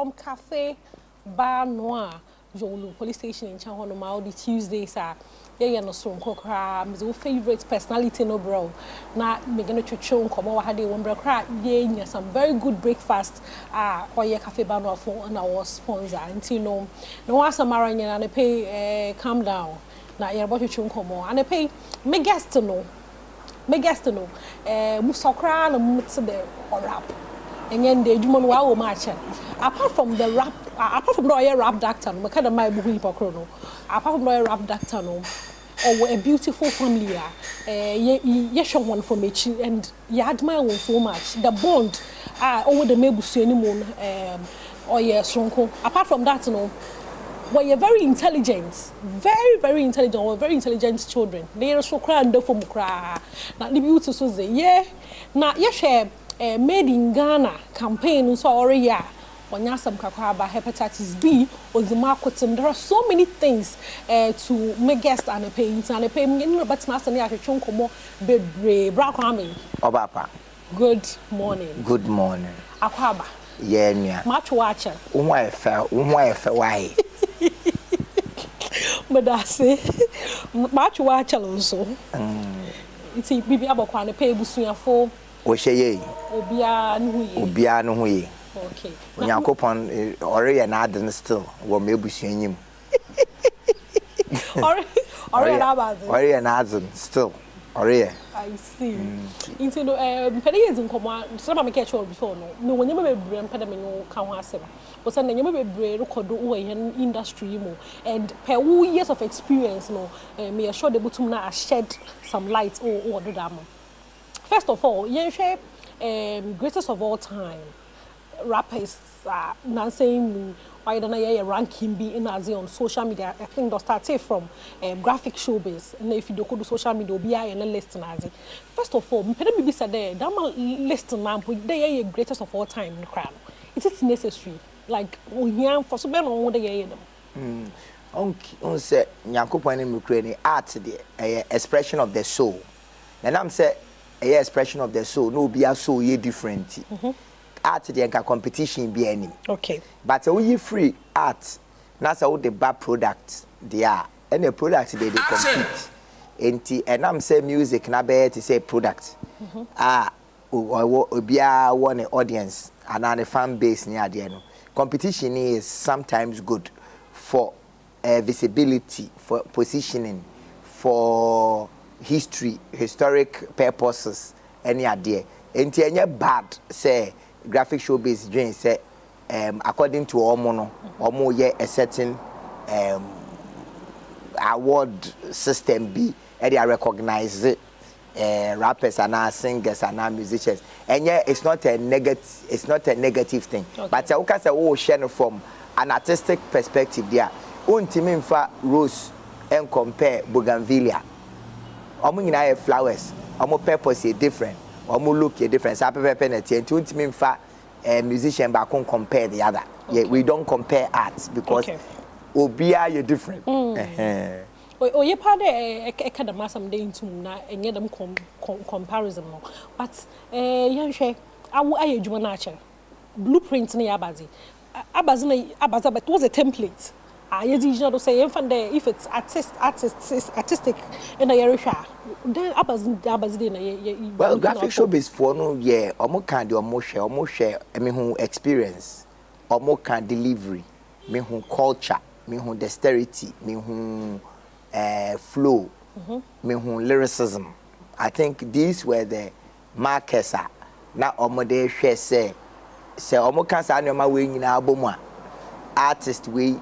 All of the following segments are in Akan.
from cafe bar noir Jolu police station in Chanhono all the Tuesdays are yeah no so nkokra my favorite personality no bro na me gonna chuchu nkomo wa hade one bro kra yeah some very good breakfast oye cafe bar noir for na our sponsor until no one samara nya na pay calm down na yeah about chuchu nkomo and pay me guest no musokra na mutse the rap and then the human wow match apart from the rap apart from the rap doctor no kind of my buhu hipokro apart from the rap doctor no or a beautiful family ye show one from each and you admire one so much the bond over the mebusu anymore or sonko apart from that no well, you're very intelligent, very intelligent, or very intelligent children. They are so grand for mukra. Now the beautiful say, yeah. Now share made in Ghana campaign so already on yasam kakwaba hepatitis B or the marketing. There are so many things to make guests and a paint and a payment. But master near chunko more bedre Kwame. Obapa. Good morning. Good morning. Akwaba. Yeah, much watcher. Why? But I say, much watcher also. It's a baby about one pay busuya for. Osheye. Obia no hui. Okay. Yakopon already an Adom still. What may busuya him. Already an Adom still. I see. Into the pennies in command. Some of my catch all before no when you may bring pedamino can but suddenly you may be record in industry and per years of experience no may assure the bottom shed some light or the dam. First of all, you share greatest of all time rappers not saying why don't I ranking be in as on social media. I think they'll start from graphic showbiz and if you do social media be and list as first of all me said there that list man they are greatest of all time in the crowd. It is necessary like we for so many on the them on say Yakopon in Ukraine art the expression of the soul and I'm say a expression of the soul no be a soul ye different art the competition be any okay but we free art that's how the bad products they are and the products they compete and I'm say music na be to say product obia one audience and a fan base near the end competition is sometimes good for visibility for positioning for historic purposes any idea and any bad say graphic showbiz doing say according to Omono a certain award system be they recognize rappers and singers and musicians and yeah it's not a negative thing okay. But I can say share from an artistic perspective there untimi mfa rose and compare bougainvillea nyina flowers purpose is different look a different penalty and untimi mfa musician back compare the other okay. Yeah, we don't compare arts because obia you different ye part academy some day into na enye them comparison no but yan hwe awu ayedwuma na ache blueprint na abazi but it was a template you to say if it's artistic in the area then abazi well graphic showbiz for no yeah omo kan de omo share me who experience omo kan delivery me who culture me who dexterity me who flow me who lyricism. I think these were the markers na omo de hwe say omo kan sa na we nyina album artist we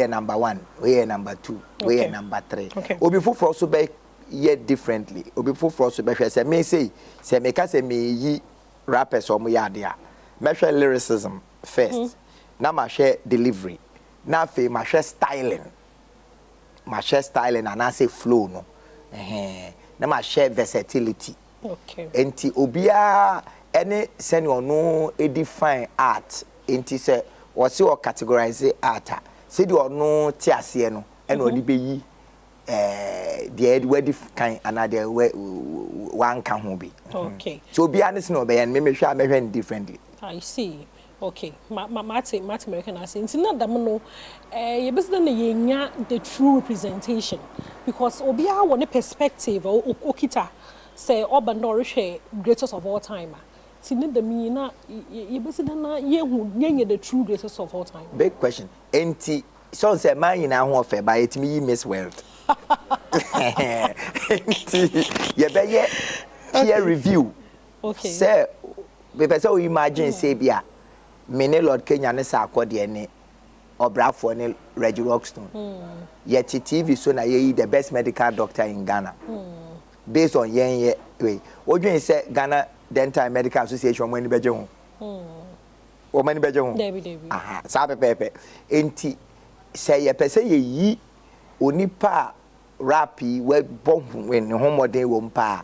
number 1, we number 2, we number 3. Obi for also be yet differently. Obi for also be say me say me ka say me yi rappers omo ya dia. Me share lyricism first. Na ma share delivery. Na fe ma share styling. Ma share styling and I say flow no. Na ma share versatility. Okay. Enti obia any send you no define art. Enti say what's your categorize art. Say you no tiase no and odi be yi the wedi kan another one can ho be. Okay. So be honest no be and me hwa differently. I see. Okay, Mate American accent. Not that no, you best than the true representation because Obia one perspective or Okita say Oban Norishe greatest of all time. Tinid the Mina, you best than ye the true greatest of all time. Big question. Enti so say man in our fair by it me Miss World. Enti ye be peer review. Okay. Say be person imagine say bia Mene Lord Kenya ne sa akode ne obrafo ne Reggie Rockstone. Yet TV so na ye the best medical doctor in Ghana. Based on yen way. Odwen say Ghana Dental Medical Association when beje ho. O mani beje ho. Debi. Aha, sa pepe. Enti say ye pese ye yi onipa rapi we bon when homodin wo mpa.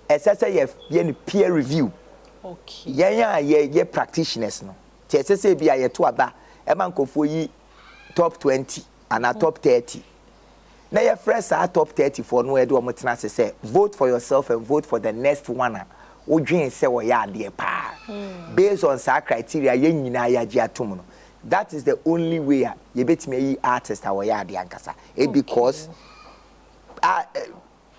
Ese say ye peer review. Okay. Ye practitioners no. Say be a to aba e man kofo yi top 20 and a top 30 na your friends are top 30 for no e do omotena say vote for yourself and vote for the next one odwen say wo ya ade pa based on sa criteria ye nyina ya gi atom no. That is the only way ye betime yi artist wo ya ade ankasa because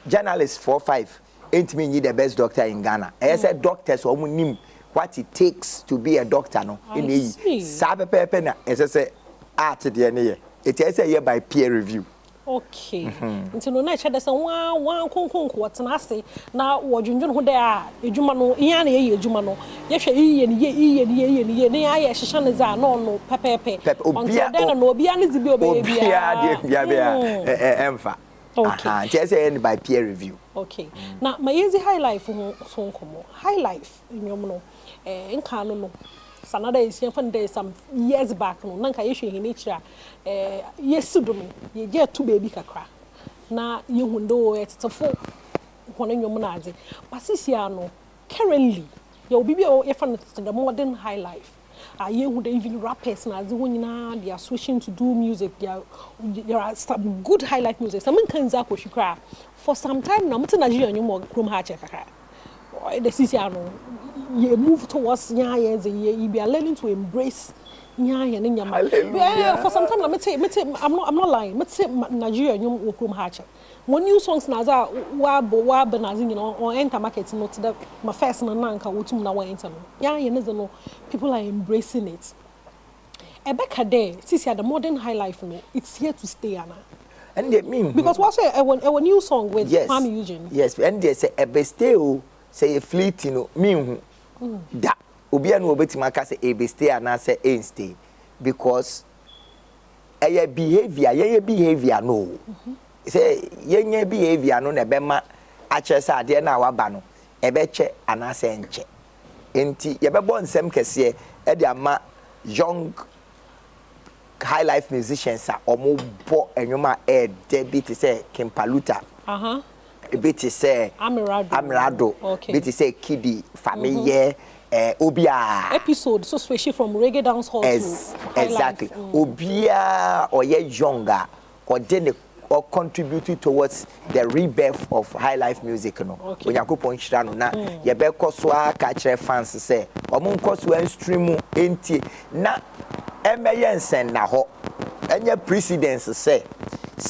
journalists 4-5 ain't me need the best doctor in Ghana. I said doctors o mu nim what it takes to be a doctor no in e sabe pepe na say art de ne ye it is say by peer review. Okay. Nti no na chede say wan konkon ko tena ase na wodwundwun ho da edwuma no iya na ye edwuma no ye hwe iye ne ya ye hyehyɛ ne za no no pepepe obia na obia ne zibi obia bia emfa. Okay. Just say by peer review. Okay. Now my easy high life ho so nkomo. High life nyom no nka no sanada is there some years back no nanka ye hwe hini kira yesudo no ye get to baby kakra na ye hundo etetefo hono nyom na ade basisia no currently ye obi bia ye fan the modern high life ye hundo even rappers na ade wonyina they are switching to do music there are some good high life music some kan za ko hwikra for some time na mute Nigeria nyom krom ha che kakra the sisia no you move towards you be learning to embrace for some time I'm not lying Nigeria you krom hache when new songs na za wa benazin on enter market no to my first na nanka wotum na wa enter no people are embracing it ebeka there sisi the modern high life no it's here to stay ana and they mean because what say a new song with Kwame Eugene yes and they say ebe stay o say fleet no mean da obi anu obetima ka say ebe stay and say ain't stay because your behavior no say your behavior no na be ma ache say ade na waba no ebe che ana say nche enti ye be bo nsem kese e de ama young high life musicians are omo bo enwoma debit say Kimpaluta bit say Amirado okay. Bit say Kidi Famille Obia episode so especially from reggae dance hall to exactly Obia or ye younger or then or contributed towards the rebirth of high life music no when yakopon hira no na ye be koso aka kire fans say omo nkoso en stream enti na emeye nsen na ho enye precedence say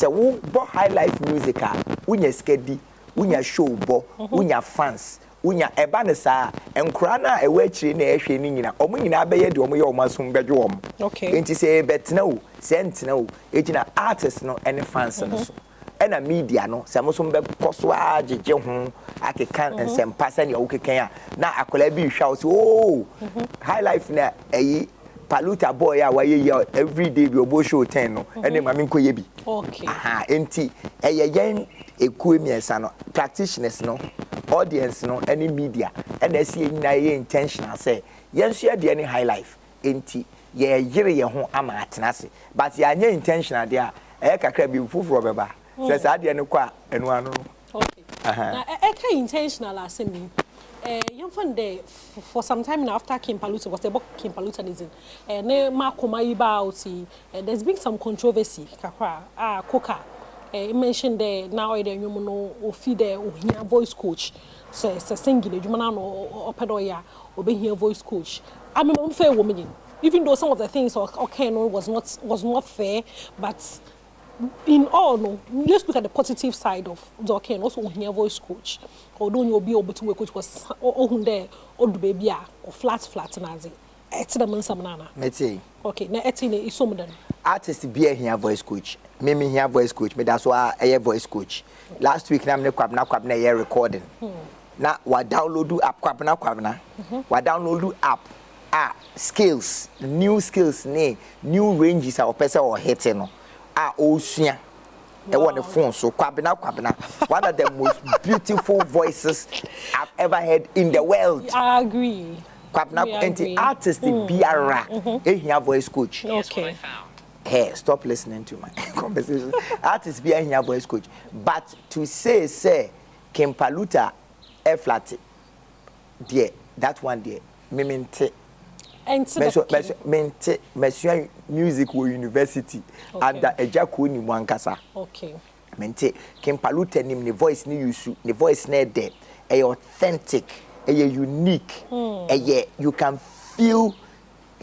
wo bo high life music a unya skedi unya show bo unya fans unya eba ne saa enkura na ewe akire na ehwe ni nyina omo nyina abeye de omo ye omo asum bedwe omo enti say betna o sentina o ejina artists no any fans no so ena media no se mo so be koso ajeje ho akekan ensempa se ne okekan a na akola bi hwa o so oh high life na eyi Paluta boy a waye every day bi obo show 10 no ene ma me nkoye bi enti yen ekuemiensa no practitioners no audience no any media and see nyina ye intentional say yen share de any high life enti ye yire ye ho ama atenase but ya nya intentional de a kakra bi fufuro beba say sa de ne kwa enu anu na intentional asemi young fan there for some time now after Kimpaluta was about Kimpalutanism ne makoma iba outi there's been some controversy kakra Coca mentioned there now there you know ofi there ohia voice coach so singing edwuma na no opedo ya obe hia voice coach amem mfa woman even though some of the things Okyeame was not fair, but in all, no, let's look at the positive side of the Okyeame. Also, when you voice coach, although you'll be able to work coach was there or the baby or flat nazi. It's the man some nana. Let's say. Okay, now it's in some of them. Artist be here voice coach. Me here voice coach. Me that's why I have voice coach. Last week I'm na here recording. Now wa download app kwabna. Wa download app. Skills, new skills, new ranges our person or hitting no. Osua. I want the phone so kwabna. One of the most beautiful voices I've ever heard in the world. I agree. Kwabna and artist biara here voice coach. Okay. Hey, stop listening to my conversation. Artist be here voice coach. But to say Kempaluta flat there, that one there, memente. And Monsieur music wo university and ejako ni mwankasa. Okay. Mente Kempaluta nim ne voice ni yusu, ne voice na there, authentic, unique. You can feel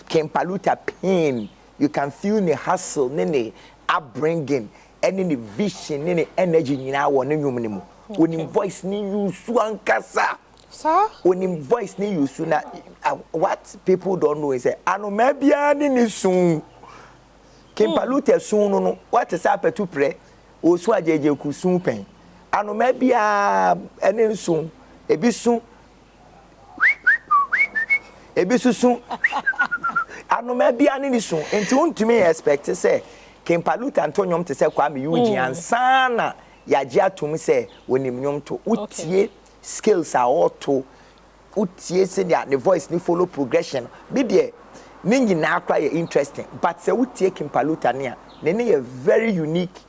Kempaluta pain. You can feel the hustle, the upbringing, any the vision, any energy in our new when voice ni yusu ankasa. Sir? When voice ni yusu na what people don't know is ano maybe ani soon. Kempaluta soon no what is up to pray o so ajeje ku soon pen. Ano maybe ani soon ebi soon ano maybe ani soon enti untumi expect say Kempaluta antonyom te say Kwame Eugene ansana yaje atum say wonim nyom to utie skills are auto utie say the voice ni follow progression be there ningi na akwa interesting but say utie Kempaluta ne a very unique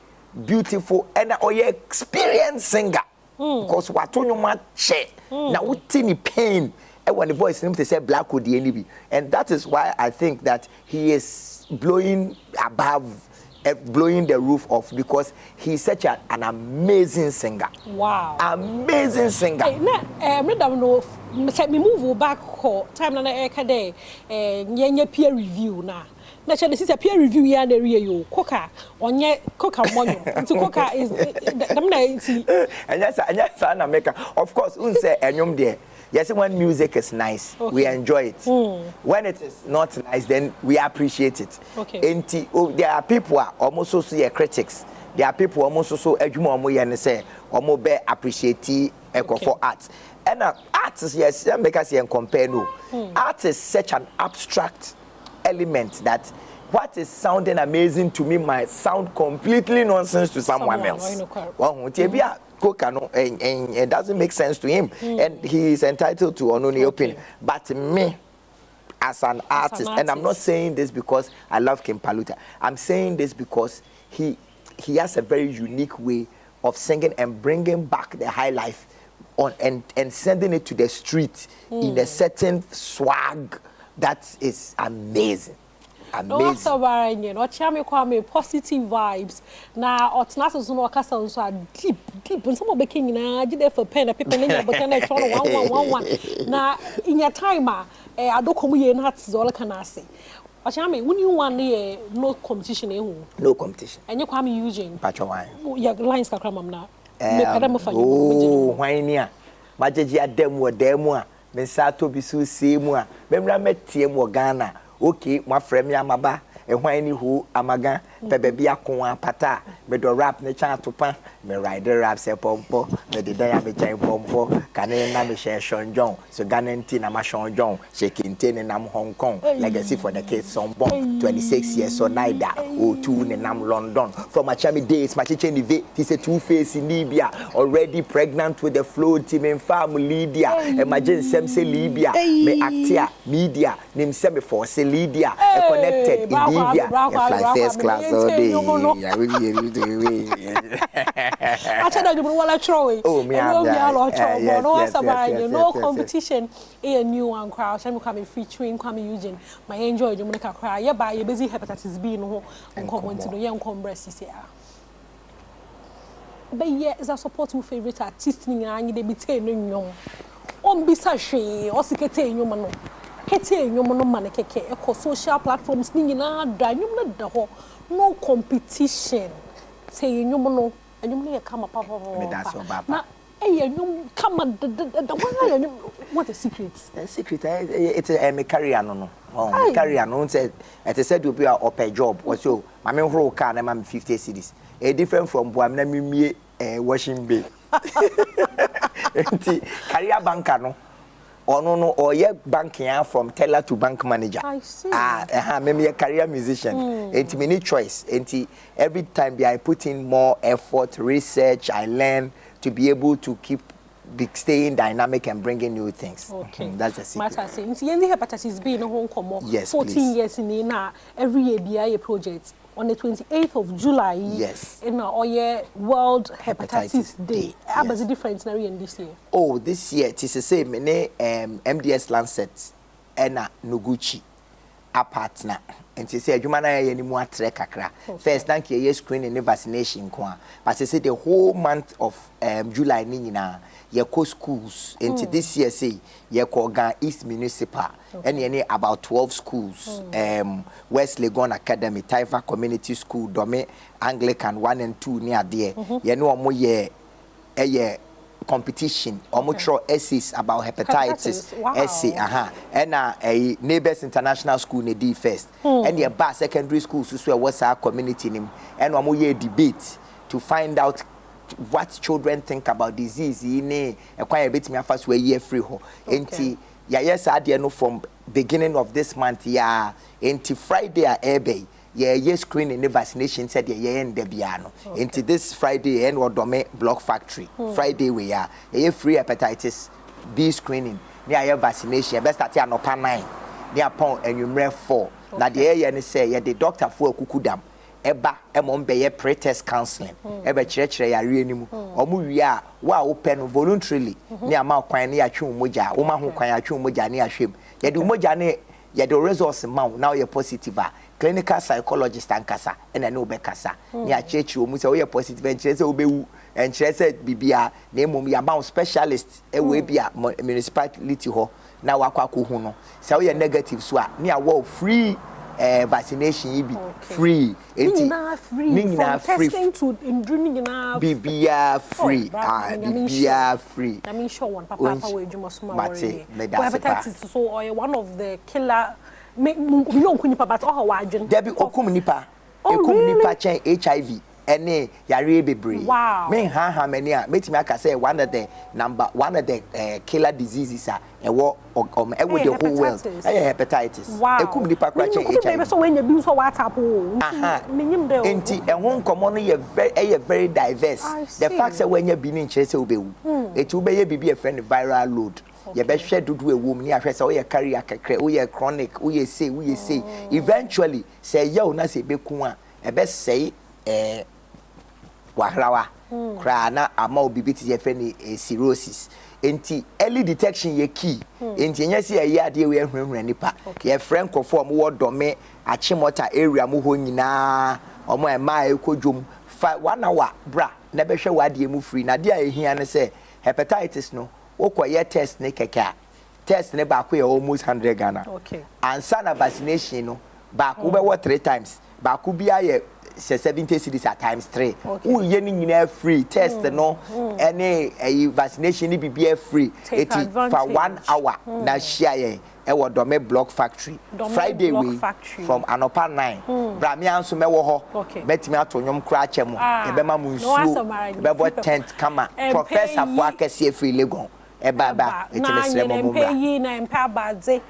beautiful and experienced singer because watonyom che na utie ni pain and when the voice seems to say black would the enemy and that is why I think that he is blowing the roof off because he's such an amazing singer. Wow. Amazing singer. Hey, me move back home. Time na ekade yenye peer review na. Na chale sisi peer review ya na riye yo. Koka onye koka monyo. Nti koka is na nti. Anya na make. Of course, unse enyom there. Yes, when music is nice, we enjoy it. When it is not nice, then we appreciate it. Okay. And there are people who are almost also critics. There are people who are almost also appreciate for art. And art is yes, make us compare no. Art is such an abstract element that what is sounding amazing to me might sound completely nonsense to someone else. And it doesn't make sense to him, and he is entitled to an opinion. But me, as an artist, and I'm not saying this because I love Kempaluta. I'm saying this because he has a very unique way of singing and bringing back the high life on and sending it to the street in a certain swag that is amazing. Amazing. No, Okyeame Kwame positive vibes. Na otnaso so no kasa so deep. And some of the king na dey for pen and paper na but na try 1111. Na in your time adokomu ye na tzo kana say. Okyeame when you want no competition No competition. And you Kwame Eugene. Pacho wan. Your lines kakra mam na. Me kada me fa you. Oh, wan ni a. Majeji adem wo dem a. Me sa to bi so se mu a. Memra metie mu Ghana. Okay, my friend Yamaba, and when you amaga, baby akon pata, me do rap ne chan to pan, me ride the rap se pompo, me the day me chan pompo, can na me share Sean John, so Ganenti na ma Sean John, shaking ten and I'm Hong Kong, legacy for the kids son born, 26 years or neither, or 2 and I'm London. From my chami days, my chichen evade, he's a two-face in Libya, already pregnant with the flow team in family Lydia, and my gen Semse Libya, me actia, media, name semi for Lydia, connected in Libya, fly first class all day. I tell you, what I oh, me, no competition. A new one crowd. I'm coming featuring Kwame Eugene. My enjoy you make a cry. Yeah, by your busy hepatitis B no come to the young combress here. But yeah, is a supporting favorite artist. They be telling you, on be sachet or secretary, you man. marketing enyom no man keke e social platforms ni nyina da enyom no da ho no competition say enyom no ye kama papa na enyom kama the one what a secret. The secret it's a career no career no say it said you be a job or so my me horo car na ma 50 cedis a different from boam na me washing bay enti career banker no no or ye banking from teller to bank manager. I see. Me a career musician. Enti me need choice. Enti every time I put in more effort, research, I learn to be able to keep staying dynamic and bringing new things. Okay. That's the secret. Matter say, the hepatitis B no home come. Yes, 14 please. years in na every year BIA project. On the 28th of July, yes, in our World Hepatitis Day. Yes. What's the difference in this year? Oh, this year it is the same. MDS Lancet and Noguchi a partner. And she said, "You man, I any more trek kakra. First, thank you. Yes, screening and vaccination. But she said the whole month of July, nina, ye co schools. And this year, say ye co East Municipal, and ye about 12 schools. West Legon Academy, Taifa Community School, Dome Anglican 1 and 2 near there. Ye know more ye competition or essays about hepatitis. Wow. Essay and a neighbors international school ne D first and your bar secondary school so what's our community name and one year debate to find out what children think about disease in a quite a bit me first way year free ho enti yes I no from beginning of this month enti Friday ebe yeah, screening the vaccination said yeah and debiano. Into this Friday and what Dome Block Factory. Friday we are free hepatitis B screening. Near vaccination, best at no pan 9. Near pound and you ref 4. Now the area say yeah the doctor for kukudam. Eba be pre-test counseling. Eba church ya reanimu. Omu we are open voluntarily. Near Mount Kwan near Chum Moja, Oma who Kwan Chum Moja near Shim. Ya do Moja ne ya the resource mount now you're positive. Clinical psychologist and kasa and I know be kasa near church you say we positive and chese obewu and chese bibia na mum ya bound specialist e we bia municipality ho na wakwa ko hu no say we negative so a near wo free vaccination be free from testing to bibia free bibia free I mean show one papa we jumo small hepatitis so or one of the killer me no kunipa but all wadwen there be okum nipa ekum nipa chen HIV ene yare bebre me ha many a metimi aka say one of the killer diseases are e wo the whole world hepatitis ekum nipa kwa chen HIV so when you be so WhatsApp menyim de enti ehon komo no ye very diverse the fact that when you be in chese obewu etu be ye bibi e friend viral load ye be hwe dudu ewom ni ahwe say we carry akakre we chronic we say eventually say ye una say beku a e be say wahrawa kra na ama obibi ti ye friend cirrhosis enti early detection ye key enti nya say ye ade we ehwehwe nipa ye friend kofo mo wodome achimota area mo ho nyina omo e ma ekodwom 1 hour bra na be hwe wade mu free na de a ehia ne say hepatitis no okoye test ne keka test ne ba ko almost 100 Ghana and sana vaccination no ba ko be 3 times ba ko bia ye 70 cedis at times 3 who ye ni nyina free test no any vaccination ni bibia free it for 1 hour na share ye e wo Dome Block Factory Friday we from anopa 9 bra me anso me wo ho betimi atonyom kra chemo e be ma munsu be bo tent kama professor for akese free legon e baba etimesre mo bra na empa badze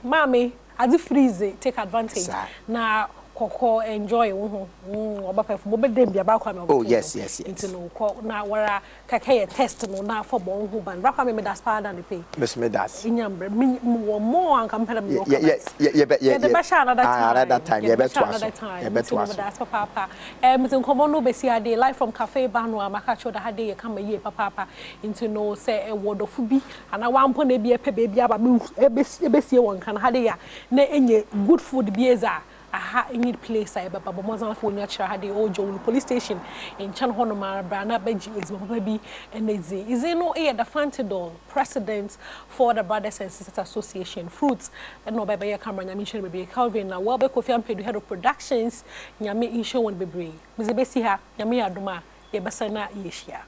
mami adi freeze take advantage na koko enjoy oba perform oba dem bia ba kwa me oh yes into no ko na wara kaka test no na for bon hu ban bra me das pa dan pay miss me das inyambre more an compare me the basha another time ye beto aso das papa me komo no be si ade live from cafe banu amaka cho da hade ye kama ye papa into no say e wodofu bi ana wampo na bi e pe be aba be sie won kan hade ya na enye good food bi eza aha need place I baba mozan for nya chira ha de ojo police station in chan hono ma brana beji is baba bi enezi is no the Fantidol president for the Brothers and Sisters Association fruits and no baba ya camera nyame hwe bebre Calvin na wa be Kofi Ampedu head of productions nyame insho won bebre mizebesi ha nyame adoma ye besa na yeshia